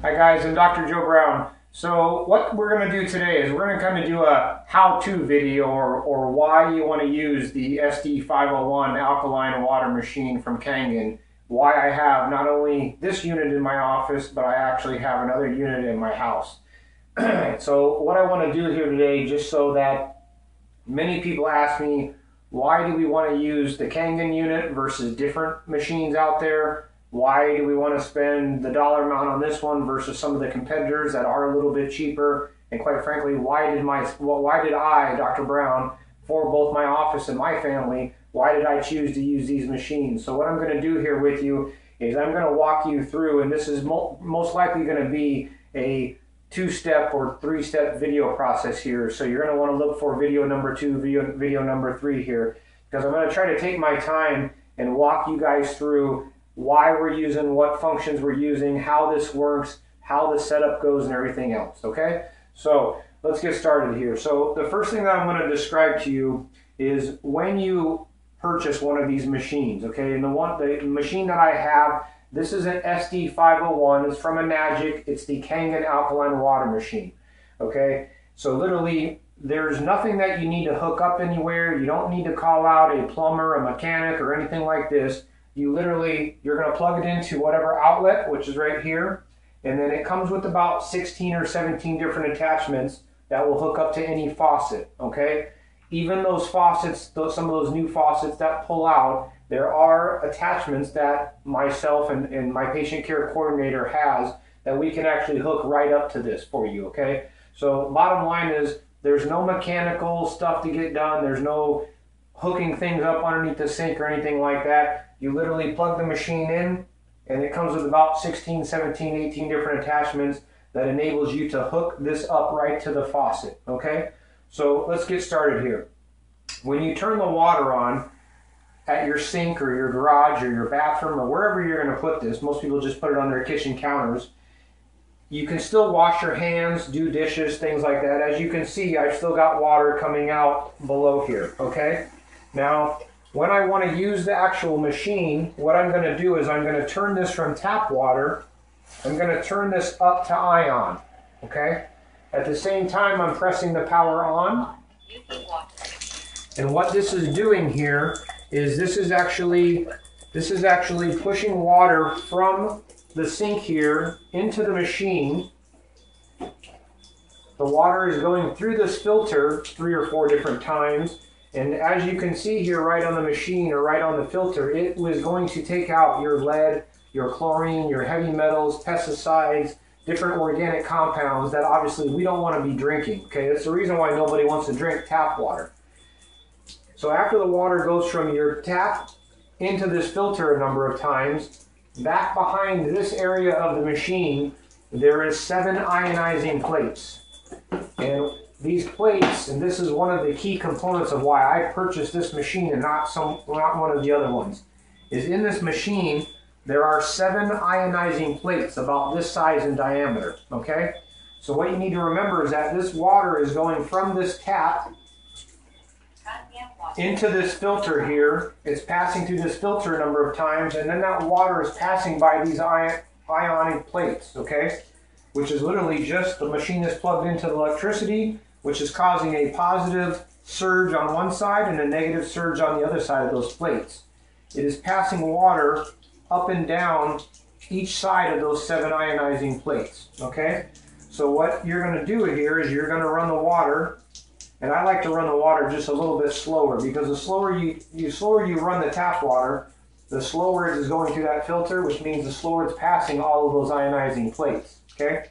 Hi guys, I'm Dr. Joe Brown. So what we're going to do today is we're going to kind of do a how-to video or why you want to use the SD501 alkaline water machine from Kangen. Why I have not only this unit in my office, but I actually have another unit in my house. So what I want to do here today, just so that many people ask me, why do we want to use the Kangen unit versus different machines out there? Why do we want to spend the dollar amount on this one versus some of the competitors that are a little bit cheaper? And quite frankly, why did I, Dr. Brown, for both my office and my family, why did I choose to use these machines? So what I'm going to do here with you is I'm going to walk you through, and this is most likely going to be a two-step or three-step video process here. So you're going to want to look for video number 2, video number 3 here, because I'm going to try to take my time and walk you guys through why we're using, what functions we're using, how this works, how the setup goes, and everything else, okay? So let's get started here. So the first thing that I'm going to describe to you is when you purchase one of these machines, okay? And the machine that I have, this is an SD501. It's from a Magic. It's the Kangen alkaline water machine, okay? So literally, there's nothing that you need to hook up anywhere. You don't need to call out a plumber, a mechanic, or anything like this. You're going to plug it into whatever outlet, which is right here, and then it comes with about 16 or 17 different attachments that will hook up to any faucet, okay? Even those faucets, some of those new faucets that pull out, there are attachments that myself and my patient care coordinator has that we can actually hook right up to this for you, okay? So bottom line is there's no mechanical stuff to get done. There's no hooking things up underneath the sink or anything like that. You literally plug the machine in, and it comes with about 16, 17, 18 different attachments that enables you to hook this up right to the faucet, okay? So let's get started here. When you turn the water on at your sink or your garage or your bathroom or wherever you're going to put this, most people just put it on their kitchen counters, you can still wash your hands, do dishes, things like that. As you can see, I've still got water coming out below here, okay? Now, when I want to use the actual machine, what I'm going to do is I'm going to turn this from tap water, I'm going to turn this up to ion, okay? At the same time, I'm pressing the power on. And what this is doing here is this is actually pushing water from the sink here into the machine. The water is going through this filter 3 or 4 different times. And as you can see here right on the machine or right on the filter, it was going to take out your lead, your chlorine, your heavy metals, pesticides, different organic compounds that obviously we don't want to be drinking. Okay, that's the reason why nobody wants to drink tap water. So after the water goes from your tap into this filter a number of times, back behind this area of the machine, there is 7 ionizing plates. And these plates, and this is one of the key components of why I purchased this machine and not one of the other ones, is in this machine there are 7 ionizing plates about this size in diameter, okay? So what you need to remember is that this water is going from this tap into this filter here. It's passing through this filter a number of times, and then that water is passing by these ionic plates, okay? Which is literally just the machine is plugged into the electricity, which is causing a positive surge on one side and a negative surge on the other side of those plates. It is passing water up and down each side of those 7 ionizing plates, okay? So what you're going to do here is you're going to run the water, and I like to run the water just a little bit slower, because the slower you run the tap water, the slower it is going through that filter, which means the slower it's passing all of those ionizing plates, okay?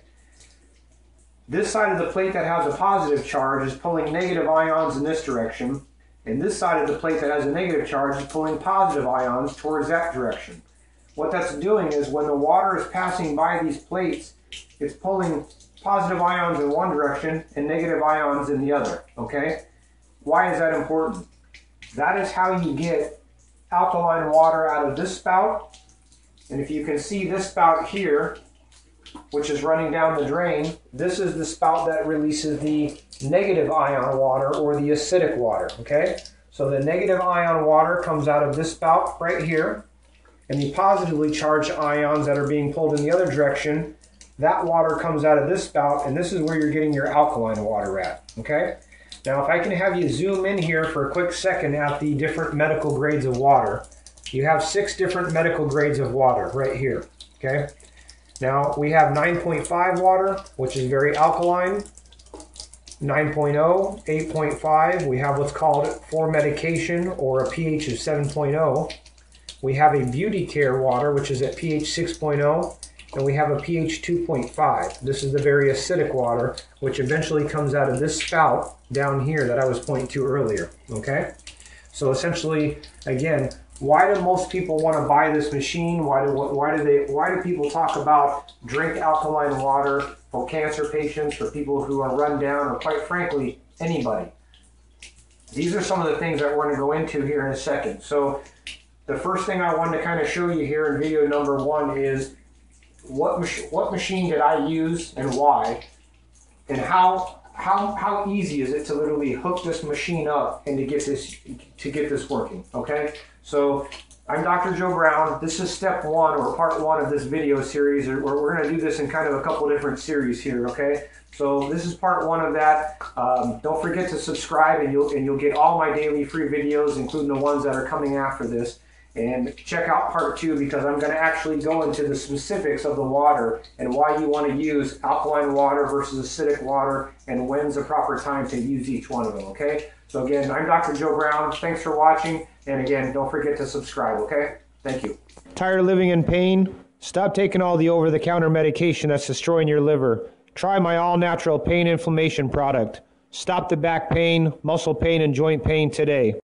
This side of the plate that has a positive charge is pulling negative ions in this direction, and this side of the plate that has a negative charge is pulling positive ions towards that direction. What that's doing is when the water is passing by these plates, it's pulling positive ions in one direction and negative ions in the other, okay? Why is that important? That is how you get alkaline water out of this spout, and if you can see this spout here, which is running down the drain, this is the spout that releases the negative ion water or the acidic water, okay? So the negative ion water comes out of this spout right here, and the positively charged ions that are being pulled in the other direction that water comes out of this spout, and this is where you're getting your alkaline water at, okay? Now, if I can have you zoom in here for a quick second at the different medical grades of water. You have 6 different medical grades of water right here, okay? Now, we have 9.5 water, which is very alkaline. 9.0, 8.5, we have what's called for medication, or a pH of 7.0. We have a beauty care water, which is at pH 6.0. And we have a pH 2.5. This is the very acidic water, which eventually comes out of this spout down here that I was pointing to earlier, okay? So essentially, again, why do most people want to buy this machine? Why do people talk about drink alkaline water for cancer patients, for people who are run down, or quite frankly, anybody? These are some of the things that we're going to go into here in a second. So the first thing I wanted to kind of show you here in video number 1 is what machine did I use and why, and how easy is it to literally hook this machine up and to get this working, okay? So I'm Dr. Joe Brown. This is step 1, or part 1 of this video series, where we're going to do this in kind of a couple different series here, okay? So this is part 1 of that. Don't forget to subscribe, and you'll get all my daily free videos, including the ones that are coming after this. And check out part 2, because I'm going to actually go into the specifics of the water and why you want to use alkaline water versus acidic water, and when's the proper time to use each one of them, okay? So again, I'm Dr. Joe Brown. Thanks for watching. And again, don't forget to subscribe, okay? Thank you. Tired of living in pain? Stop taking all the over-the-counter medication that's destroying your liver. Try my all-natural pain inflammation product. Stop the back pain, muscle pain, and joint pain today.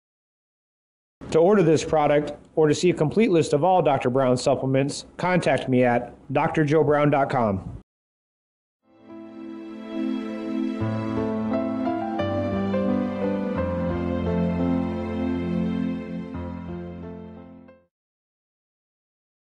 To order this product, or to see a complete list of all Dr. Brown supplements, contact me at drjoebrown.com.